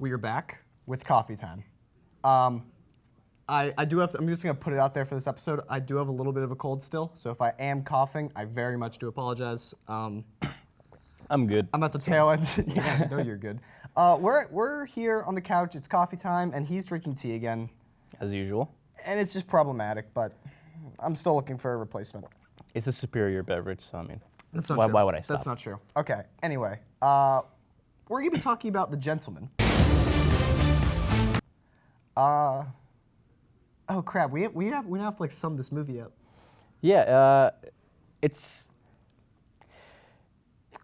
we are back with Coffee Time. I do have to, I'm just going to put it out there for this episode. I do have a little bit of a cold still, so if I am coughing, I very much do apologize. I'm good. I'm at the tail end. Yeah, no, you're good. We're here on the couch. It's coffee time, and he's drinking tea again. As usual. And it's just problematic, but I'm still looking for a replacement. It's a superior beverage, so I mean, That's not why, true. why would I stop? That's not true. Okay, anyway, we're going to be talking about The Gentleman. Oh crap, we have to like sum this movie up. Yeah, it's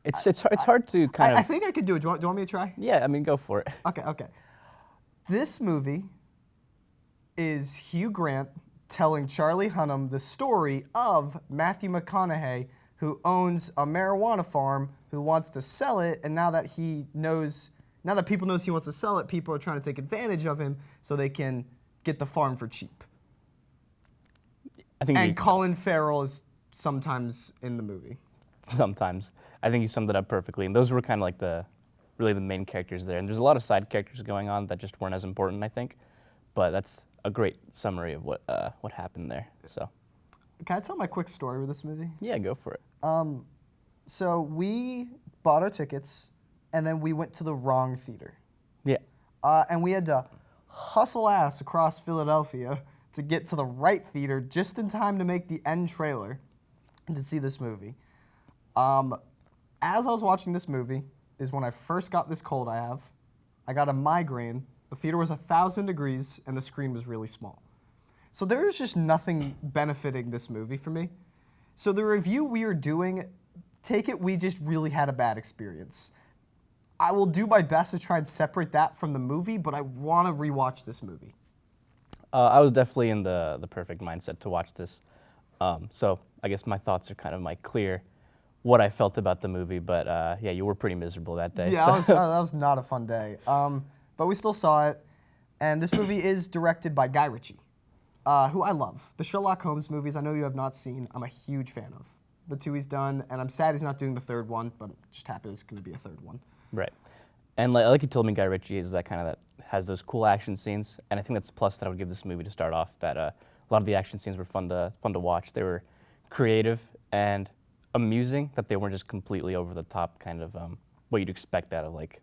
hard to kind of. I think I could do it. Do you want me to try? Yeah, I mean, go for it. Okay. This movie is Hugh Grant telling Charlie Hunnam the story of Matthew McConaughey, who owns a marijuana farm, who wants to sell it, and now that people knows he wants to sell it, people are trying to take advantage of him so they can get the farm for cheap. I think. And Colin Farrell is sometimes in the movie. Sometimes. I think you summed it up perfectly, and those were kind of like really the main characters there. And there's a lot of side characters going on that just weren't as important, I think. But that's a great summary of what happened there. So. Can I tell my quick story with this movie? Yeah, go for it. So we bought our tickets, and then we went to the wrong theater. Yeah. And we had to hustle ass across Philadelphia to get to the right theater just in time to make the end trailer and to see this movie. As I was watching this movie is when I first got this cold I have. I got a migraine. The theater was 1,000 degrees, and the screen was really small. So there was just nothing benefiting this movie for me. So the review we are doing, take it, we just really had a bad experience. I will do my best to try and separate that from the movie, but I want to rewatch this movie. I was definitely in the perfect mindset to watch this. So I guess my thoughts are kind of clear what I felt about the movie, but yeah, you were pretty miserable that day. Yeah, so. that was not a fun day. But we still saw it, and this movie is directed by Guy Ritchie, who I love. The Sherlock Holmes movies, I know you have not seen, I'm a huge fan of. The two he's done, and I'm sad he's not doing the third one, but I'm just happy there's going to be a third one. Right. And like you told me, Guy Ritchie is that has those cool action scenes, and I think that's a plus that I would give this movie to start off, that a lot of the action scenes were fun to watch. They were creative and amusing, that they weren't just completely over the top kind of what you'd expect out of like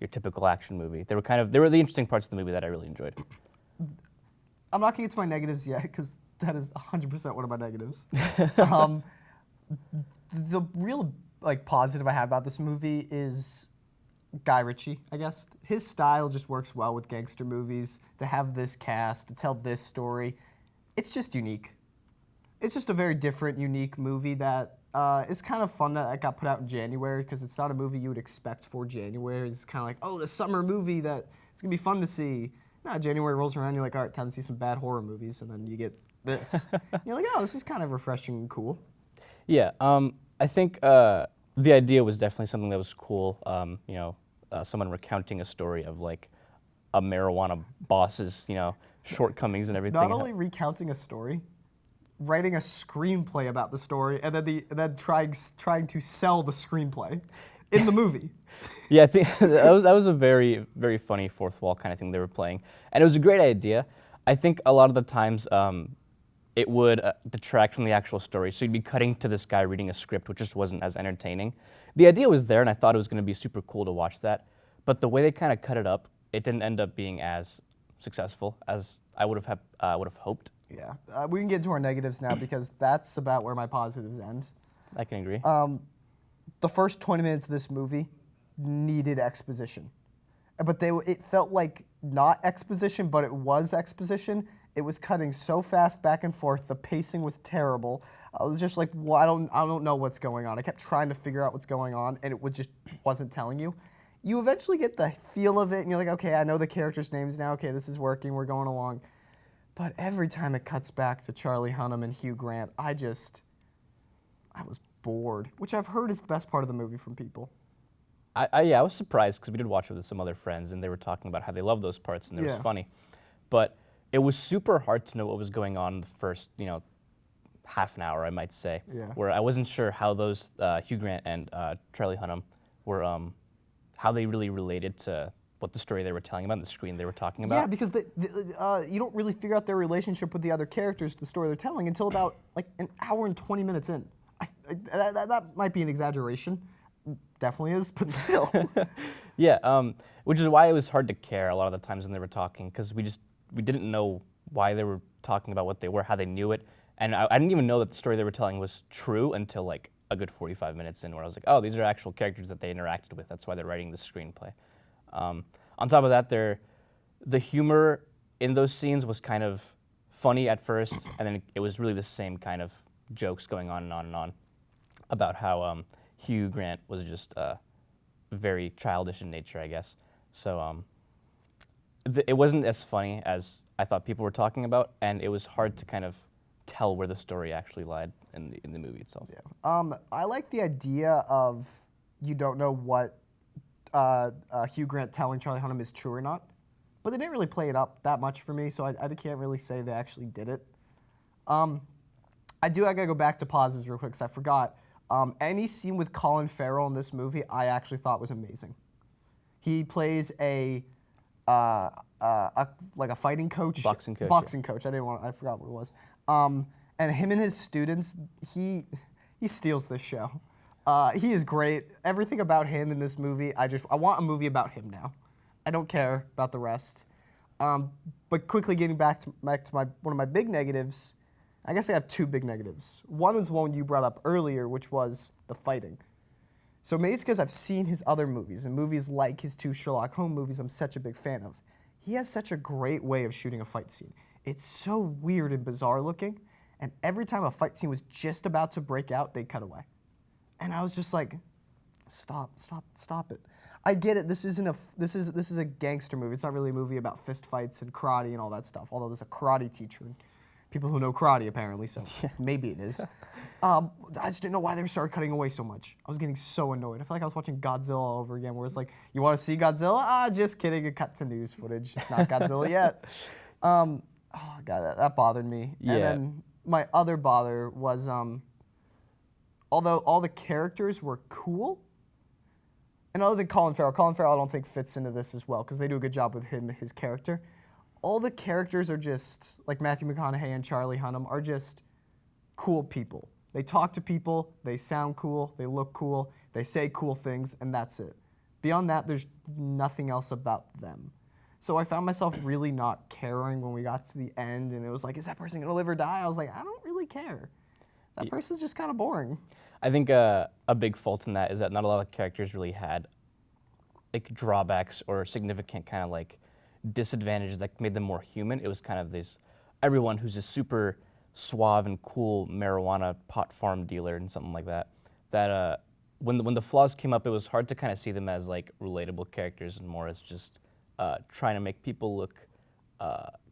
your typical action movie. They were the interesting parts of the movie that I really enjoyed. I'm not going to get to my negatives yet, because that is 100% one of my negatives. The real positive I have about this movie is Guy Ritchie, I guess. His style just works well with gangster movies. To have this cast, to tell this story, it's just unique. It's just a very different, unique movie that is kind of fun that it got put out in January, because it's not a movie you would expect for January. It's kind of like, oh, the summer movie that it's going to be fun to see. No, January rolls around, you're like, all right, time to see some bad horror movies, and then you get this. You're like, oh, this is kind of refreshing and cool. Yeah, I think the idea was definitely something that was cool. Someone recounting a story of like a marijuana boss's, shortcomings and everything. Not only recounting a story, writing a screenplay about the story, and then trying to sell the screenplay in the movie. Yeah, I think that was a very, very funny fourth wall kind of thing they were playing, and it was a great idea. I think a lot of the times it would detract from the actual story, so you'd be cutting to this guy reading a script, which just wasn't as entertaining. The idea was there, and I thought it was going to be super cool to watch that, but the way they kind of cut it up, it didn't end up being as successful as I would have hoped. Yeah, we can get into our negatives now, because that's about where my positives end. I can agree. The first 20 minutes of this movie needed exposition. But it felt like not exposition, but it was exposition. It was cutting so fast back and forth. The pacing was terrible. I was just like, well, I don't know what's going on. I kept trying to figure out what's going on, and it just wasn't telling you. You eventually get the feel of it, and you're like, okay, I know the characters' names now. Okay, this is working. We're going along. But every time it cuts back to Charlie Hunnam and Hugh Grant, I was bored, which I've heard is the best part of the movie from people. I was surprised, because we did watch it with some other friends, and they were talking about how they love those parts, and it was funny. But it was super hard to know what was going on in the first, half an hour, I might say, where I wasn't sure how those Hugh Grant and Charlie Hunnam were, how they really related to what the story they were telling about, the screen they were talking about. Yeah, because you don't really figure out their relationship with the other characters, the story they're telling, until about like an hour and 20 minutes in. That might be an exaggeration. Definitely is, but still. Yeah, which is why it was hard to care a lot of the times when they were talking, because we didn't know why they were talking about what they were, how they knew it, and I didn't even know that the story they were telling was true until like a good 45 minutes in, where I was like, oh, these are actual characters that they interacted with. That's why they're writing the screenplay. On top of that, the humor in those scenes was kind of funny at first, and then it was really the same kind of jokes going on and on and on about how Hugh Grant was just very childish in nature, I guess. So it wasn't as funny as I thought people were talking about, and it was hard to kind of tell where the story actually lied in the movie itself. Yeah. I like the idea of you don't know what Hugh Grant telling Charlie Hunnam is true or not, but they didn't really play it up that much for me, so I can't really say they actually did it. I gotta go back to positives real quick because I forgot. Any scene with Colin Farrell in this movie, I actually thought was amazing. He plays like a fighting coach, Boxing coach. Boxing coach. I forgot what it was. And him and his students, he steals this show. He is great. Everything about him in this movie, I want a movie about him now. I don't care about the rest. But quickly getting back to one of my big negatives, I guess I have two big negatives. One was one you brought up earlier, which was the fighting. So maybe it's because I've seen his other movies, and movies like his two Sherlock Holmes movies I'm such a big fan of. He has such a great way of shooting a fight scene. It's so weird and bizarre looking, and every time a fight scene was just about to break out, they'd cut away. And I was just like, stop it. I get it, this is a gangster movie. It's not really a movie about fist fights and karate and all that stuff, although there's a karate teacher and people who know karate apparently, so maybe it is. I just didn't know why they started cutting away so much. I was getting so annoyed. I feel like I was watching Godzilla all over again, where it's like, you want to see Godzilla? Just kidding, it cut to news footage. It's not Godzilla yet. Oh God, that bothered me. Yeah. And then my other bother was, although all the characters were cool, and other than Colin Farrell I don't think fits into this as well, because they do a good job with his character. All the characters are just, like Matthew McConaughey and Charlie Hunnam, are just cool people. They talk to people, they sound cool, they look cool, they say cool things, and that's it. Beyond that, there's nothing else about them. So I found myself really not caring when we got to the end, and it was like, is that person gonna live or die? I was like, I don't really care. That person's just kind of boring. I think a big fault in that is that not a lot of characters really had like drawbacks or significant kind of like disadvantages that made them more human. It was kind of everyone who's a super suave and cool marijuana pot farm dealer and something like that. That when the flaws came up, it was hard to kind of see them as like relatable characters and more as just trying to make people look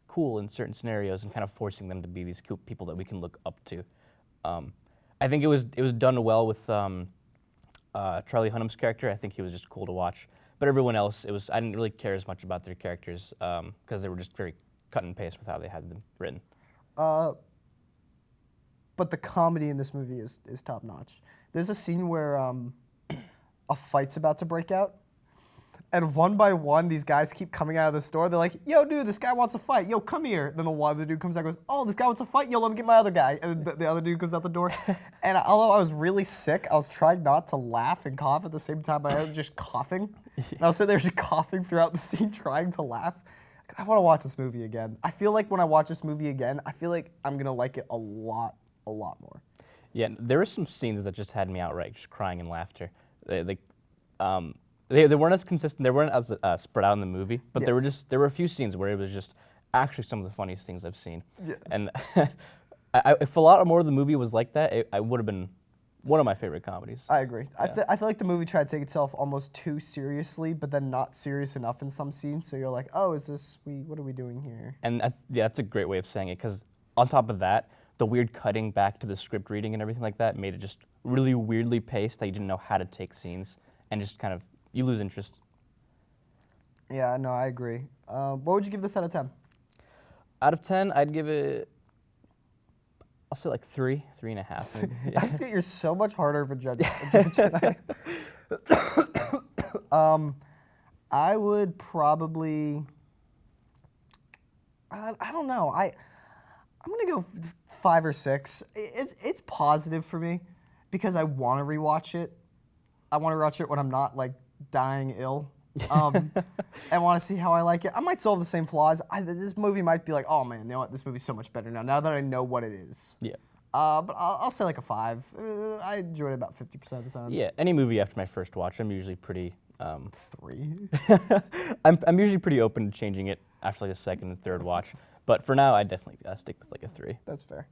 cool in certain scenarios and kind of forcing them to be these cool people that we can look up to. I think it was done well with Charlie Hunnam's character. I think he was just cool to watch. But everyone else, I didn't really care as much about their characters because they were just very cut and paste with how they had them written. But the comedy in this movie is top notch. There's a scene where a fight's about to break out, and one by one, these guys keep coming out of the store. They're like, yo, dude, this guy wants a fight. Yo, come here. Then the dude comes out and goes, oh, this guy wants a fight. Yo, let me get my other guy. And the other dude goes out the door. And although I was really sick, I was trying not to laugh and cough at the same time. I was just coughing. And I was sitting there just coughing throughout the scene, trying to laugh. I want to watch this movie again. I feel like when I watch this movie again, I feel like I'm going to like it a lot more. Yeah, there were some scenes that just had me outright just crying in laughter. They weren't as consistent. They weren't as spread out in the movie, but there were a few scenes where it was just actually some of the funniest things I've seen. Yeah. And if a lot more of the movie was like that, it would have been one of my favorite comedies. I agree. Yeah. I feel like the movie tried to take itself almost too seriously, but then not serious enough in some scenes. So you're like, oh, what are we doing here? And yeah, that's a great way of saying it, because on top of that, the weird cutting back to the script reading and everything like that made it just really weirdly paced that you didn't know how to take scenes and just kind of, you lose interest. Yeah, no, I agree. What would you give this out of 10? Out of 10, I'd give it, I'll say like 3.5. Maybe. I just get you're so much harder of a judge than I am. I would probably. I don't know. I'm gonna go 5 or 6. It's positive for me because I want to rewatch it. I want to rewatch it when I'm not like dying ill. And want to see how I like it. I might still have the same flaws. This movie might be like, oh man, you know what? This movie's so much better now that I know what it is. Yeah. But I'll say like a 5. I enjoyed it about 50% of the time. Yeah. Any movie after my first watch, I'm usually pretty. 3. I'm usually pretty open to changing it after like a second and third watch. But for now, I definitely stick with like a 3. That's fair.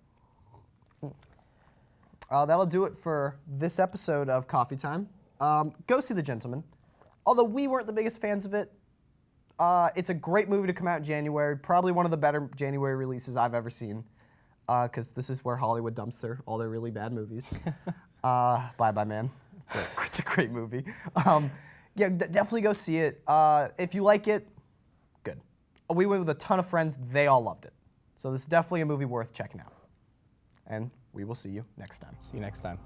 That'll do it for this episode of Coffee Time. Go see The Gentleman. Although we weren't the biggest fans of it, it's a great movie to come out in January. Probably one of the better January releases I've ever seen. Because this is where Hollywood dumps all their really bad movies. Bye Bye Man. It's a great movie. Yeah, definitely go see it. If you like it, good. We went with a ton of friends. They all loved it. So this is definitely a movie worth checking out. And we will see you next time. See you next time.